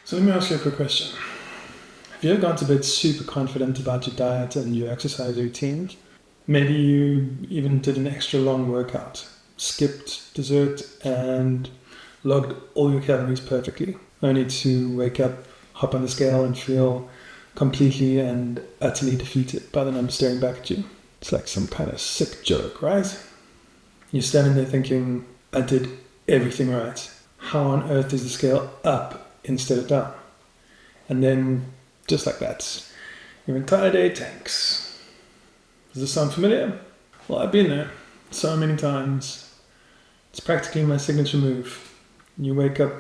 So let me ask you a quick question. Have you ever gone to bed super confident about your diet and your exercise routine? Maybe you even did an extra long workout, skipped dessert, and logged all your calories perfectly, only to wake up, hop on the scale, and feel completely and utterly defeated by the number staring back at you. It's like some kind of sick joke, right? You're standing there thinking, I did everything right. How on earth is the scale up instead of down? And then, just like that, your entire day tanks. Does this sound familiar? Well, I've been there so many times. It's practically my signature move. You wake up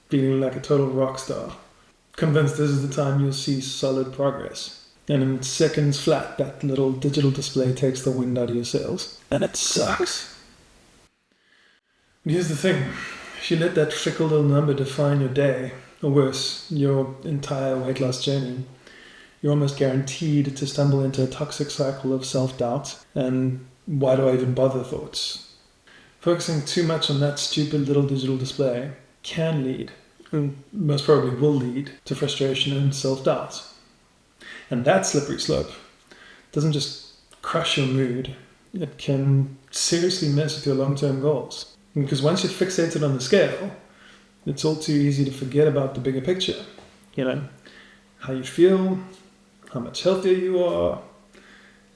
feeling like a total rock star, convinced this is the time you'll see solid progress. And in seconds flat, that little digital display takes the wind out of your sails. And it sucks. But here's the thing. If you let that fickle little number define your day, or worse, your entire weight loss journey, you're almost guaranteed to stumble into a toxic cycle of self-doubt and why do I even bother thoughts. Focusing too much on that stupid little digital display can lead, and most probably will lead, to frustration and self-doubt. And that slippery slope doesn't just crush your mood, it can seriously mess with your long-term goals. Because once you're fixated on the scale, it's all too easy to forget about the bigger picture. You know, how you feel, how much healthier you are,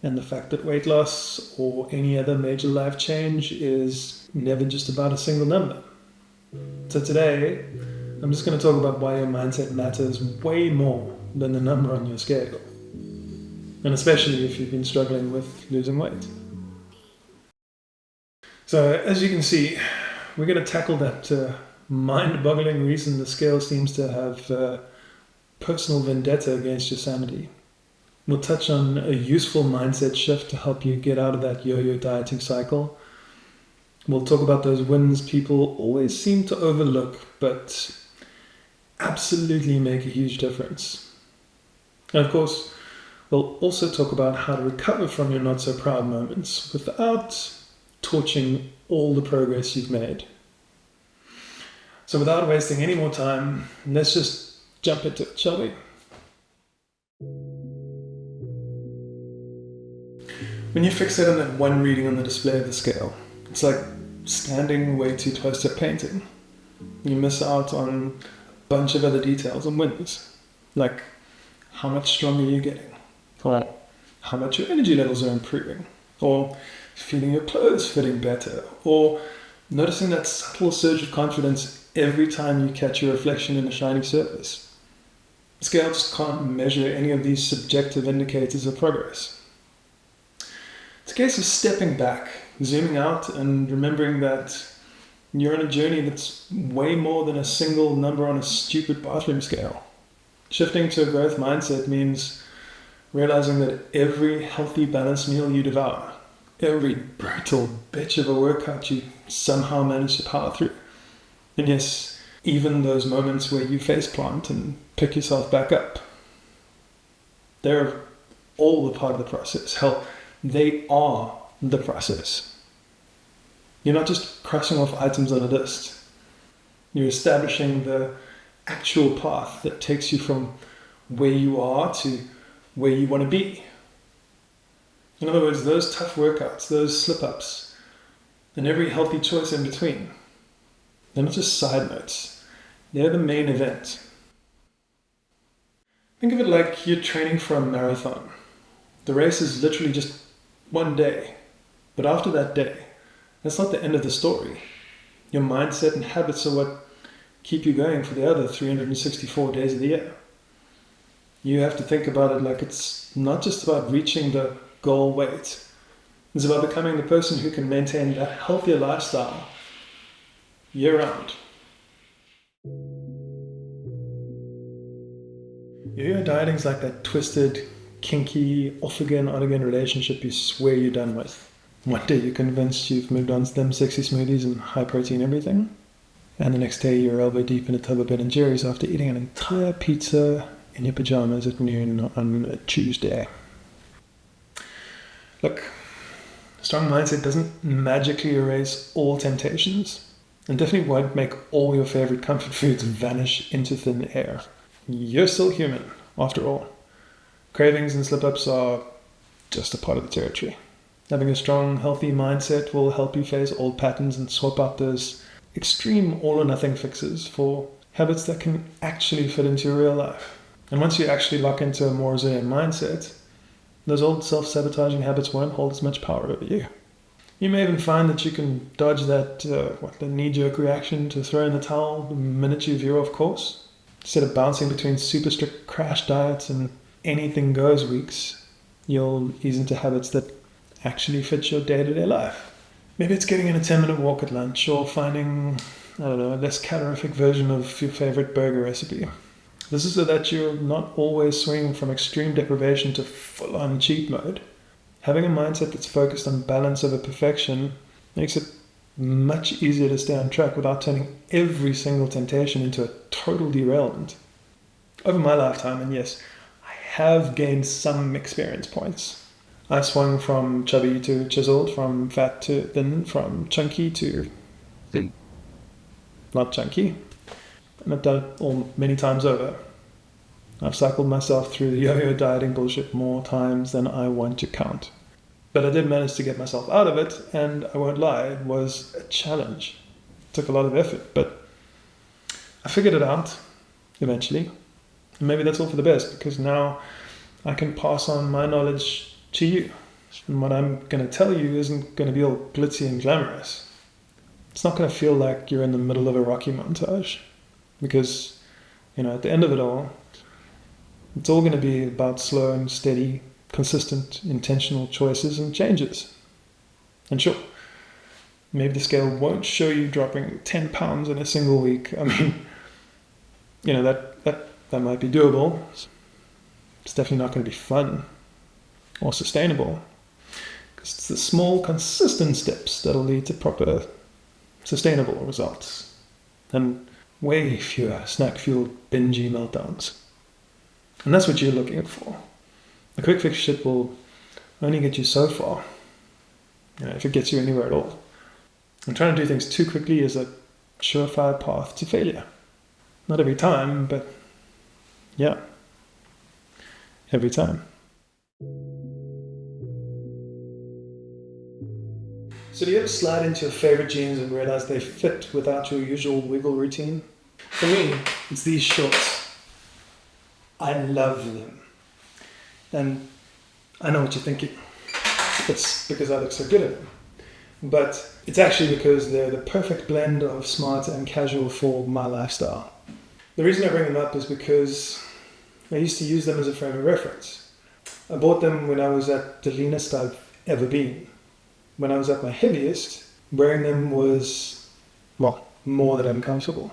and the fact that weight loss or any other major life change is never just about a single number. So today, I'm just going to talk about why your mindset matters way more than the number on your scale. And especially if you've been struggling with losing weight. So as you can see, we're going to tackle that mind-boggling reason the scale seems to have personal vendetta against your sanity. We'll touch on a useful mindset shift to help you get out of that yo-yo dieting cycle. We'll talk about those wins people always seem to overlook, but absolutely make a huge difference. And of course, we'll also talk about how to recover from your not-so-proud moments without torching all the progress you've made. So without wasting any more time, let's just jump into it, shall we? When you fixate on that one reading on the display of the scale, it's like standing way too close to a painting. You miss out on a bunch of other details and wins, like how much stronger you're getting, or how much your energy levels are improving, or feeling your clothes fitting better, or noticing that subtle surge of confidence every time you catch your reflection in a shiny surface. The scale just can't measure any of these subjective indicators of progress. It's a case of stepping back, zooming out, and remembering that you're on a journey that's way more than a single number on a stupid bathroom scale. Shifting to a growth mindset means realizing that every healthy, balanced meal you devour, every brutal bitch of a workout you somehow manage to power through, and yes, even those moments where you faceplant and pick yourself back up, they're all a part of the process. Hell, they are the process. You're not just crossing off items on a list. You're establishing the actual path that takes you from where you are to where you want to be. In other words, those tough workouts, those slip-ups, and every healthy choice in between, they're not just side notes. They're the main event. Think of it like you're training for a marathon. The race is literally just one day. But after that day, that's not the end of the story. Your mindset and habits are what keep you going for the other 364 days of the year. You have to think about it like it's not just about reaching the goal weight. It's about becoming the person who can maintain that healthier lifestyle year-round. Yo-yo dieting's like that twisted, kinky, off-again, on-again relationship you swear you're done with. One day you're convinced you've moved on to them sexy smoothies and high-protein everything, and the next day you're elbow deep in a tub of Ben & Jerry's after eating an entire pizza in your pajamas at noon on a Tuesday. Look, a strong mindset doesn't magically erase all temptations. and definitely won't make all your favorite comfort foods vanish into thin air. You're still human, after all. Cravings and slip-ups are just a part of the territory. Having a strong, healthy mindset will help you face old patterns and swap out those extreme all-or-nothing fixes for habits that can actually fit into your real life. And once you actually lock into a more resilient mindset, those old self-sabotaging habits won't hold as much power over you. You may even find that you can dodge the knee-jerk reaction to throw in the towel the minute you veer off course. Instead of bouncing between super strict crash diets and anything goes weeks, you'll ease into habits that actually fit your day-to-day life. Maybe it's getting in a 10-minute walk at lunch, or finding, a less calorific version of your favorite burger recipe. This is so that you're not always swinging from extreme deprivation to full-on cheat mode. Having a mindset that's focused on balance over perfection makes it much easier to stay on track without turning every single temptation into a total derailment. Over my lifetime, and yes, I have gained some experience points. I swung from chubby to chiseled, from fat to thin, from chunky to Thin. not chunky. And I've done it all many times over. I've cycled myself through the yo-yo dieting bullshit more times than I want to count. But I did manage to get myself out of it, and I won't lie, it was a challenge. It took a lot of effort, but I figured it out eventually. And maybe that's all for the best, because now I can pass on my knowledge to you. And what I'm going to tell you isn't going to be all glitzy and glamorous. It's not going to feel like you're in the middle of a Rocky montage, because, at the end of it all, it's all going to be about slow and steady, consistent, intentional choices and changes. And sure, maybe the scale won't show you dropping 10 pounds in a single week. I mean, that might be doable. It's definitely not going to be fun or sustainable, because it's the small, consistent steps that'll lead to proper, sustainable results, and way fewer snack-fueled, bingy meltdowns. And that's what you're looking for. The quick fix shit will only get you so far, if it gets you anywhere at all. And trying to do things too quickly is a surefire path to failure. Not every time, but yeah, every time. So do you ever slide into your favorite jeans and realize they fit without your usual wiggle routine? For me, it's these shorts. I love them. And I know what you're thinking. It's because I look so good at them. But it's actually because they're the perfect blend of smart and casual for my lifestyle. The reason I bring them up is because I used to use them as a frame of reference. I bought them when I was at the leanest I've ever been. When I was at my heaviest, wearing them was, more than uncomfortable.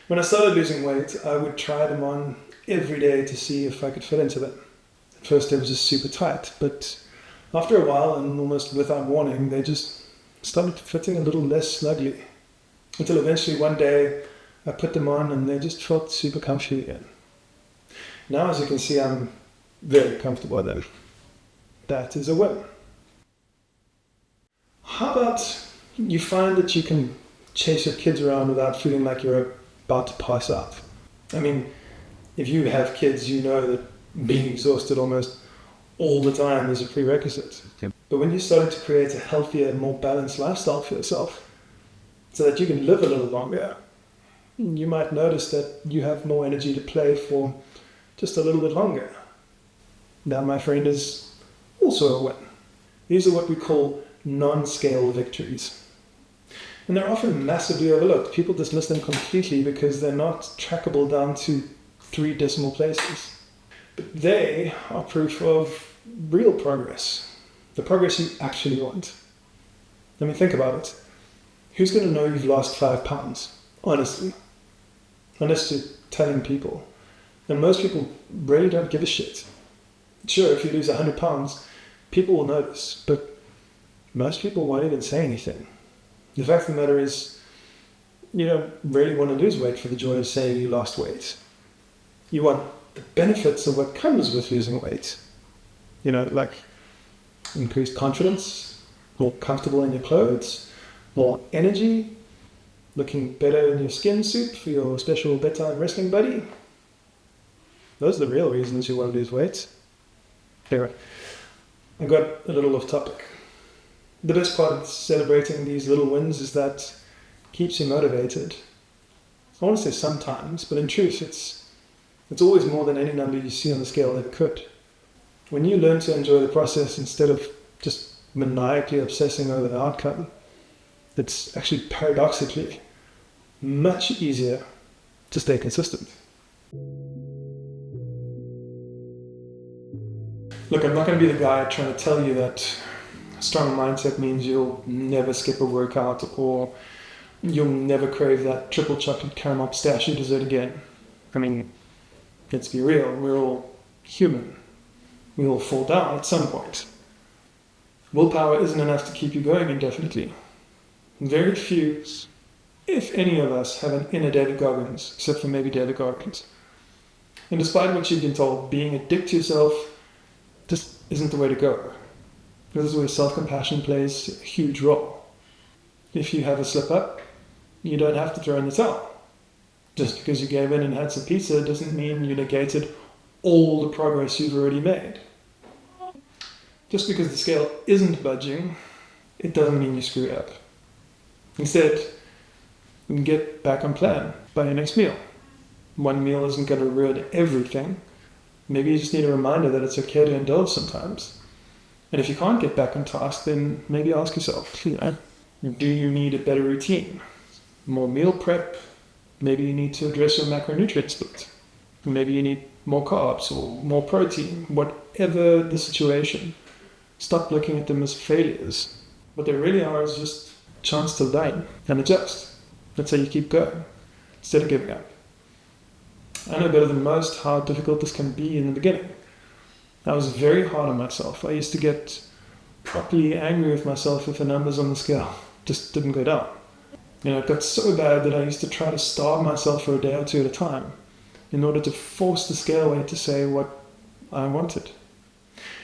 When I started losing weight, I would try them on every day to see if I could fit into them. At first they were just super tight, but after a while, and almost without warning, they just started fitting a little less snugly. Until eventually one day, I put them on and they just felt super comfy again. Now, as you can see, I'm very comfortable with them. That is a win. How about you find that you can chase your kids around without feeling like you're about to pass out? I mean, if you have kids, you know that being exhausted almost all the time is a prerequisite. Yep. But when you started to create a healthier, more balanced lifestyle for yourself, so that you can live a little longer, you might notice that you have more energy to play for just a little bit longer. That, my friend, is also a win. These are what we call non-scale victories. And they're often massively overlooked. People dismiss them completely because they're not trackable down to 3 decimal places. But they are proof of real progress. The progress you actually want. I mean, think about it. Who's going to know you've lost 5 pounds? Honestly. Unless you're telling people. And most people really don't give a shit. Sure, if you lose 100 pounds, people will notice, but most people won't even say anything. The fact of the matter is, you don't really want to lose weight for the joy of saying you lost weight. You want the benefits of what comes with losing weight. Like increased confidence, more comfortable in your clothes, more energy, looking better in your skin suit for your special bedtime wrestling buddy. Those are the real reasons you want to lose weight. Anyway, I got a little off topic. The best part of celebrating these little wins is that it keeps you motivated. I want to say sometimes, but in truth, it's always more than any number you see on the scale ever could. When you learn to enjoy the process instead of just maniacally obsessing over the outcome, it's actually paradoxically much easier to stay consistent. Look, I'm not going to be the guy trying to tell you that a strong mindset means you'll never skip a workout or you'll never crave that triple chocolate caramel pistachio dessert again. I mean, let's be real, we're all human. We all fall down at some point. Willpower isn't enough to keep you going indefinitely. Very few, if any of us, have an inner David Goggins, except for maybe David Goggins. And despite what you've been told, being a dick to yourself just isn't the way to go. This is where self-compassion plays a huge role. If you have a slip-up, you don't have to throw in the towel. Just because you gave in and had some pizza doesn't mean you negated all the progress you've already made. Just because the scale isn't budging, it doesn't mean you screw up. Instead, you can get back on plan by your next meal. One meal isn't going to ruin everything. Maybe you just need a reminder that it's okay to indulge sometimes. And if you can't get back on task, then maybe ask yourself, do you need a better routine? More meal prep? Maybe you need to address your macronutrient split. Maybe you need more carbs or more protein. Whatever the situation, stop looking at them as failures. What they really are is just a chance to learn and adjust. That's how you keep going, instead of giving up. I know better than most how difficult this can be in the beginning. I was very hard on myself. I used to get properly angry with myself if the numbers on the scale just didn't go down. It got so bad that I used to try to starve myself for a day or two at a time in order to force the scale weight to say what I wanted.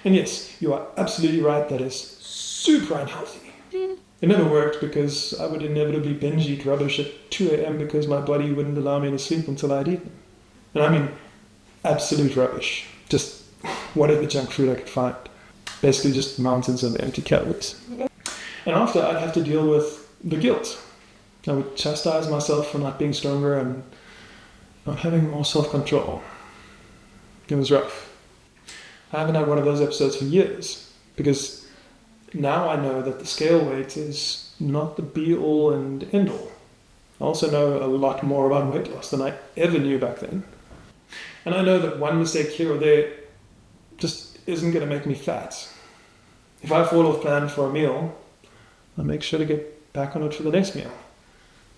And yes, you are absolutely right, that is super unhealthy. It never worked because I would inevitably binge eat rubbish at 2 a.m. because my body wouldn't allow me to sleep until I'd eaten. And I mean absolute rubbish. Just whatever junk food I could find. Basically just mountains of empty calories. And after, I'd have to deal with the guilt. I would chastise myself for not being stronger and not having more self-control. It was rough. I haven't had one of those episodes for years because now I know that the scale weight is not the be-all and end-all. I also know a lot more about weight loss than I ever knew back then. And I know that one mistake here or there just isn't going to make me fat. If I fall off plan for a meal, I'll make sure to get back on it for the next meal.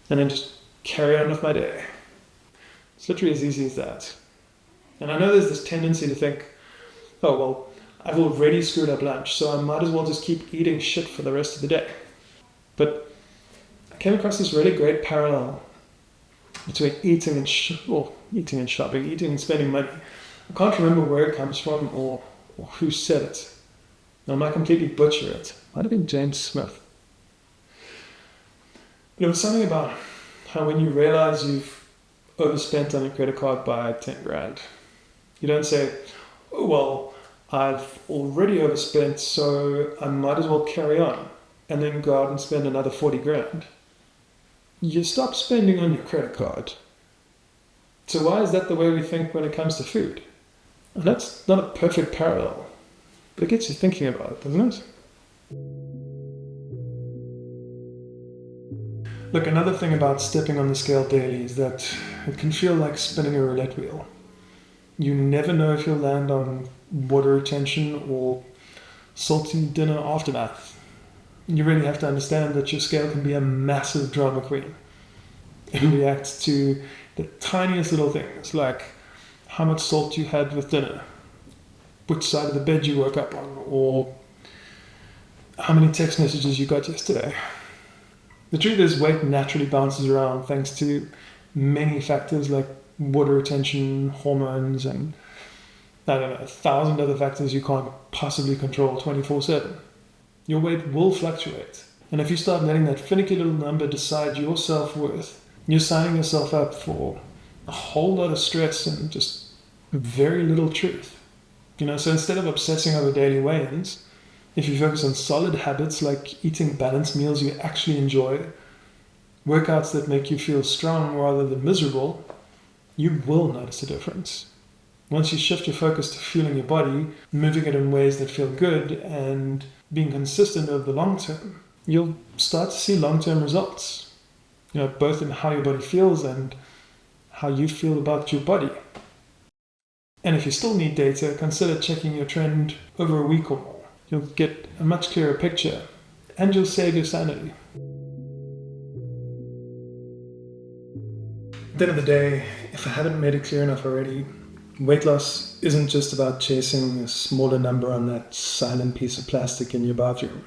And then just carry on with my day. It's literally as easy as that. And I know there's this tendency to think, oh, well, I've already screwed up lunch, so I might as well just keep eating shit for the rest of the day. But I came across this really great parallel between eating and shopping, eating and spending money. I can't remember where it comes from or who said it. I might completely butcher it. Might have been James Smith. But it was something about how when you realize you've overspent on your credit card by 10 grand, you don't say, oh, well, I've already overspent, so I might as well carry on, and then go out and spend another 40 grand. You stop spending on your credit card. So why is that the way we think when it comes to food? And that's not a perfect parallel, but it gets you thinking about it, doesn't it? Look, another thing about stepping on the scale daily is that it can feel like spinning a roulette wheel. You never know if you'll land on water retention or salty dinner aftermath. You really have to understand that your scale can be a massive drama queen. It reacts to the tiniest little things, like how much salt you had with dinner, which side of the bed you woke up on, or how many text messages you got yesterday. The truth is, weight naturally bounces around thanks to many factors like water retention, hormones, and 1,000 other factors you can't possibly control 24/7. Your weight will fluctuate. And if you start letting that finicky little number decide your self-worth, you're signing yourself up for a whole lot of stress and just very little truth. So instead of obsessing over daily weigh-ins, if you focus on solid habits like eating balanced meals you actually enjoy, workouts that make you feel strong rather than miserable, you will notice a difference. Once you shift your focus to fueling your body, moving it in ways that feel good, and being consistent over the long term, you'll start to see long-term results, both in how your body feels and how you feel about your body. And if you still need data, consider checking your trend over a week or more. You'll get a much clearer picture, and you'll save your sanity. At the end of the day, if I haven't made it clear enough already, weight loss isn't just about chasing a smaller number on that silent piece of plastic in your bathroom.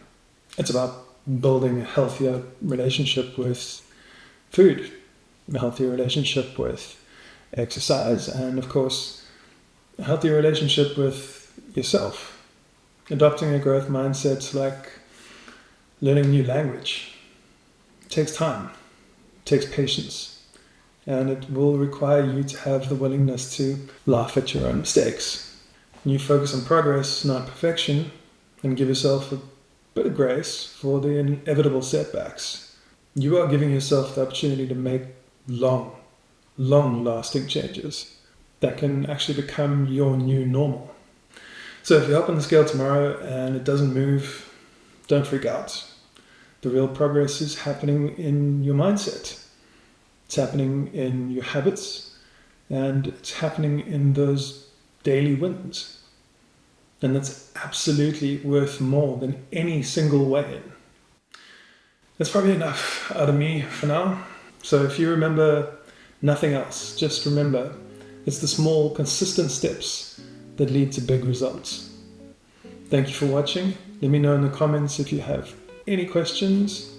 It's about building a healthier relationship with food, a healthier relationship with exercise, and of course, a healthier relationship with yourself. Adopting a growth mindset like learning a new language. It takes time, it takes patience, and it will require you to have the willingness to laugh at your own mistakes. You focus on progress, not perfection, and give yourself a bit of grace for the inevitable setbacks. You are giving yourself the opportunity to make long-lasting changes that can actually become your new normal. So if you hop on the scale tomorrow and it doesn't move, don't freak out. The real progress is happening in your mindset. It's happening in your habits, and it's happening in those daily wins. And that's absolutely worth more than any single weigh-in. That's probably enough out of me for now. So if you remember nothing else, just remember it's the small, consistent steps that lead to big results. Thank you for watching. Let me know in the comments if you have any questions.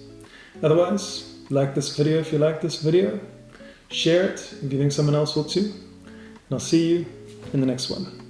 Otherwise, like this video if you like this video. Share it if you think someone else will too. And I'll see you in the next one.